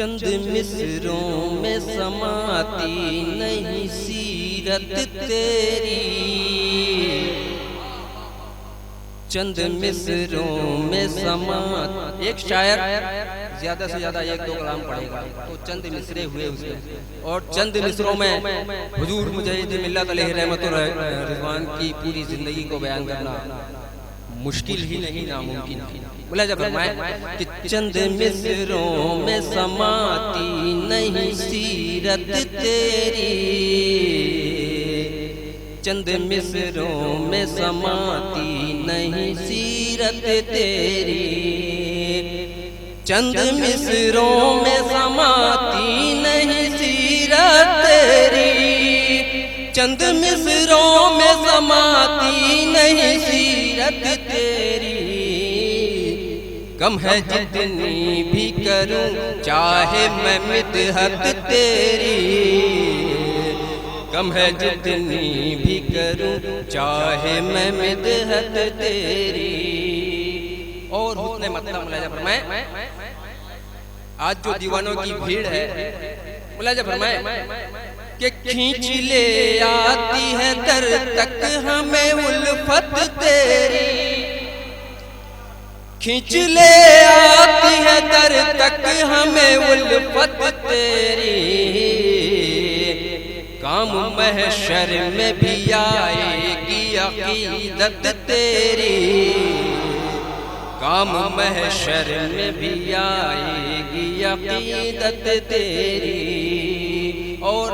چند مصروں میں سماتی نہیں سیرت تیری، چند مصروں میں سماتی. ایک شاعر زیادہ سے زیادہ ایک دو کلام پڑھے گا تو چند مصرے ہوئے اس کے، اور چند مصروں میں حضور مجاہد ملت علیہ رحمت رضوان کی پوری زندگی کو بیان کرنا مشکل ہی نہیں، ناممکن. ملاحظہ فرمائیں کہ چند مصروں میں سماتی نہیں سیرت تیری، چند مصروں میں سماتی نہیں سیرت تیری، چند مصروں میں سماتی نہیں سیرت تیری، چند مصروں میں سماتی نہیں سیرت تیری. کم ہے جتنی بھی کروں چاہے میں مدحت تیری، کم ہے جتنی بھی کروں چاہے میں مدحت تیری. اور حسن مطلب ملاحظہ فرمائیں، آج جو دیوانوں کی بھیڑ ہے ملاحظہ فرمائیں کہ کھینچ لے آتی ہے در تک ہمیں الفت تیری، کھینچ لے آتی ہے در تک ہمیں الفت تیری. کام محشر میں بھی آئے گی عقیدت تیری، کام محشر میں بھی آئے گی عقیدت تیری. اور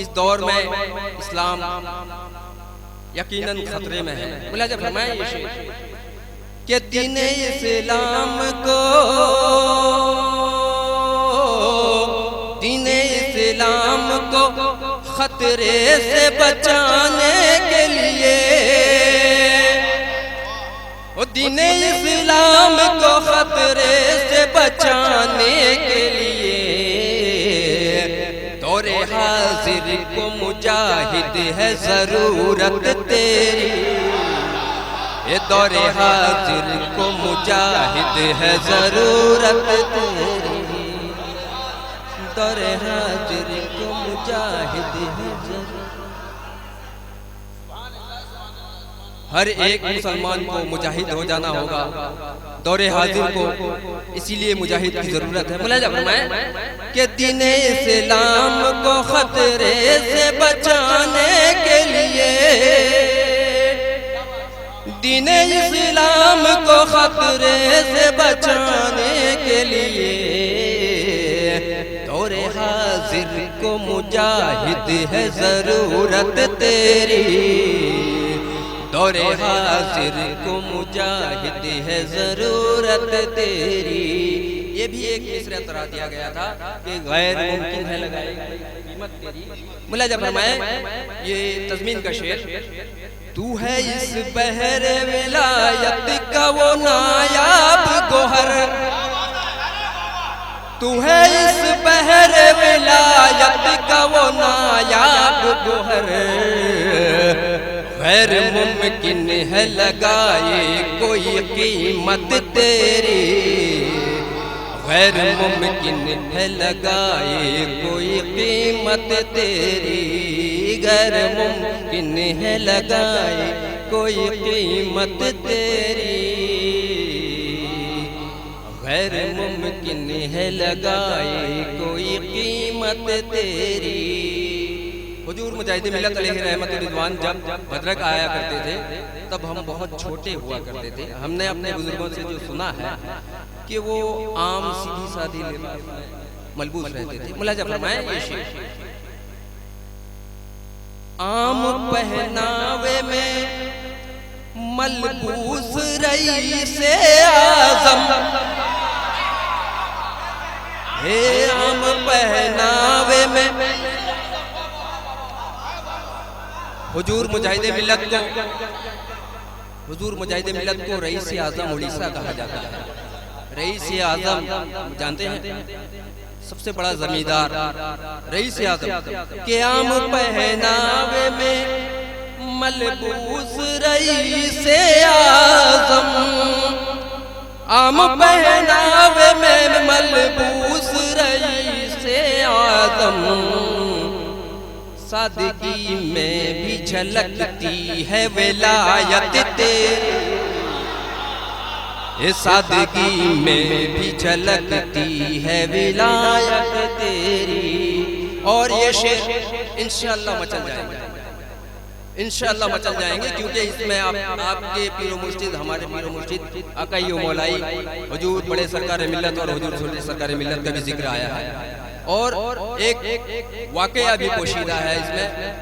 اس دور میں اسلام یقیناً خطرے میں ہے. ملاحظہ فرمائیں یہ شعر کہ دین اسلام کو، دین اسلام کو خطرے سے بچانے کے لیے، دین اسلام کو خطرے سے بچانے کے لیے دور حاضر کو مجاہد ہے ضرورت تیری، یہ دور حاضر کو مجاہد ہے ضرورت تیری، دور حاضر کو مجاہد ہے ضرورت. ہر ایک مسلمان کو مجاہد ہو جانا ہوگا، دور حاضر کو اسی لیے مجاہد کی ضرورت ہے. ملاحظہ فرمائیں کہ دین اسلام کو خطرے سے بچانے کے لیے، دین اسلام کو خطرے سے بچانے کے لیے دور حاضر کو مجاہد ہے ضرورت تیری، دور حاضر کو مجاہد ہے ضرورت تیری. یہ بھی ایک مصرع طرح دیا گیا تھا کہ غیر ممکن ہے لگائے قیمت تیری. ملاحظہ فرمائیں یہ تضمین کا شعر، تو ہے اس بحر ولایت کا وہ نایاب گوہر، تو ہے اس بحر ولایت کا وہ نایاب گوہر، غیر ممکن ہے لگائے کوئی قیمت تیری، غیر ممکن ہے لگائے کوئی قیمت تیری، غیر ممکن ہے لگائے کوئی قیمت تیری، غیر ممکن ہے لگائے کوئی قیمت تیری. حضور مجاہد ملت علیہ رحمت رضوان جب بدرک آیا کرتے تھے تب ہم بہت چھوٹے ہوا کرتے تھے. ہم نے اپنے بزرگوں سے جو سنا ہے کہ وہ عام سیدھی سادھی ملبوس رہتے تھے. ملاحظہ فرمائیں یہ شعر، عام پہناوے میں ملبوس رئیس اعظم، ہے عام پہناوے میں حضور مجاہد ملت کو، حضور مجاہد ملت کو رئیس اعظم اڑیسہ کہا جاتا ہے. رئیس اعظم جانتے ہیں سب سے بڑا زمیندار رئیس اعظم کہ عام پہناوے میں ملبوس رئیس اعظم، عام پہناوے میں ملبوس رئیس اعظم، سادگی میں بھی جھلکتی ہے ولایت تیری، سادگی میں بھی جھلکتی ہے ولایت تیری۔ اور یہ شعر انشاءاللہ مچل جائیں گے، انشاءاللہ مچل جائیں گے، کیونکہ اس میں آپ کے پیر و مرشد، ہمارے پیر و مرشد آقائی و مولائی حضور بڑے سرکار ملت اور حضور چھوٹے سرکار ملت کا بھی ذکر آیا ہے، اور ایک واقعہ بھی پوشیدہ ہے اس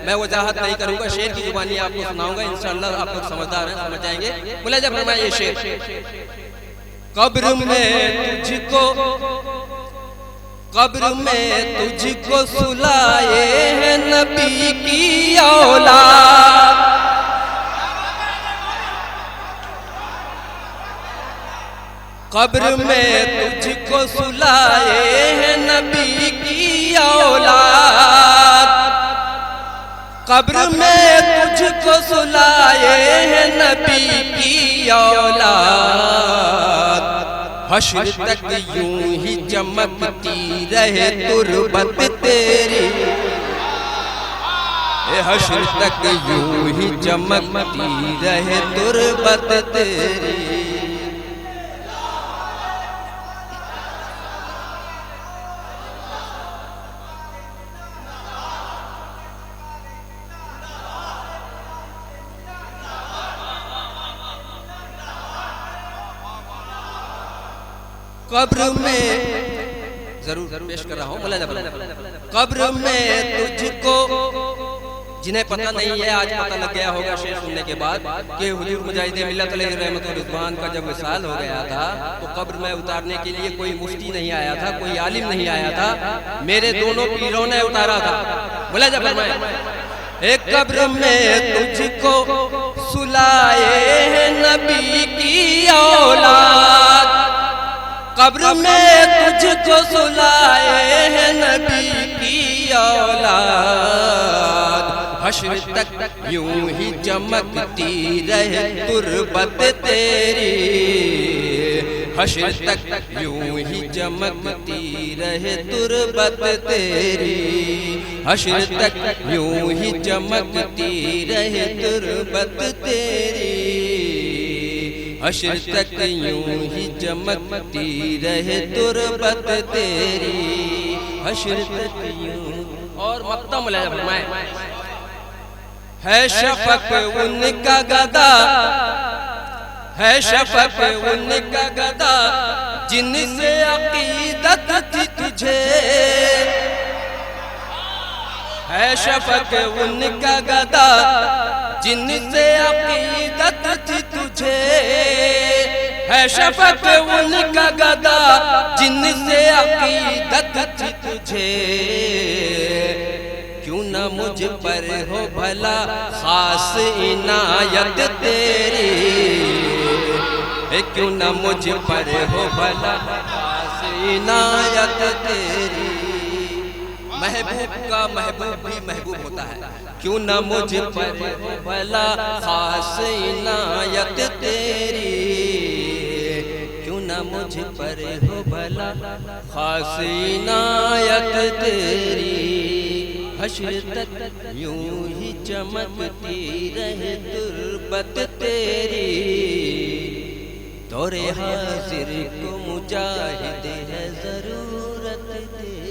میں وضاحت نہیں کروں گا، شعر کی زبانی آپ کو سناؤں گا، انشاءاللہ آپ لوگ سمجھدار ہیں، سمجھ جائیں گے۔ ملاحظہ فرمائیں یہ شعر، قبر میں تجھ کو سلائے ہیں نبی کی اولاد، قبر میں تجھ کو سلائے ہیں نبی کی اولاد، قبر میں تجھ کو سلائے ہیں نبی کی اولاد، حشر تک یوں ہی چمکتی رہے تربت تیری، حشر تک یوں ہی چمکتی رہے تربت تیری۔ قبر میں ضرور پیش کر رہا ہوں، قبر میں تجھ کو، جنہیں پتہ نہیں ہے آج پتہ لگ گیا ہوگا شعر سننے کے بعد کہ حضور مجاہد ملت علیہ رحمت و رضوان کا جب وصال ہو گیا تھا تو قبر میں اتارنے کے لیے کوئی مفتی نہیں آیا تھا، کوئی عالم نہیں آیا تھا، میرے دونوں پیروں نے اتارا تھا۔ ملاحظہ فرمائیں، ایک قبر میں تجھ کو سلائے ہیں نبی کی اولاد، قبر میں تجھ کو سلائے ہیں نبی کی اولاد، حشر تک یوں ہی چمکتی رہے تربت تیری، حشر تک یوں ہی چمکتی رہے تربت تیری، حشر تک یوں ہی چمکتی رہے تربت تیری، حشر تک یوں ہی چمکتی رہے تربت تیری، حشر تک یوں۔ اور مقطع ملاحظہ فرمائیں، ہے شفق ان کا گدا، ہے شفق ان کا گدا جن سے عقیدت تھی تجھے، ہے شفق ان کا گدا جن سے عقیدت تھی تجھے، ہے شفق ان کا گدا جن سے عقیدت تھی تجھے، کیوں نہ مجھ پر ہو بھلا خاص عنایت تیری، کیوں نہ مجھ پر ہو بھلا خاص عنایت تیری، محبوب کا محبوب بھی محبوب ہوتا ہے، کیوں نہ مجھ پر ہو بھلا خاص عنایت تیری، کیوں نہ مجھ پر ہو بھلا خاص عنایت تیری، حشر تک یوں ہی چمکتی رہے تربت تیری، دور حاضر کو مجاہد ہے ضرورت تیری۔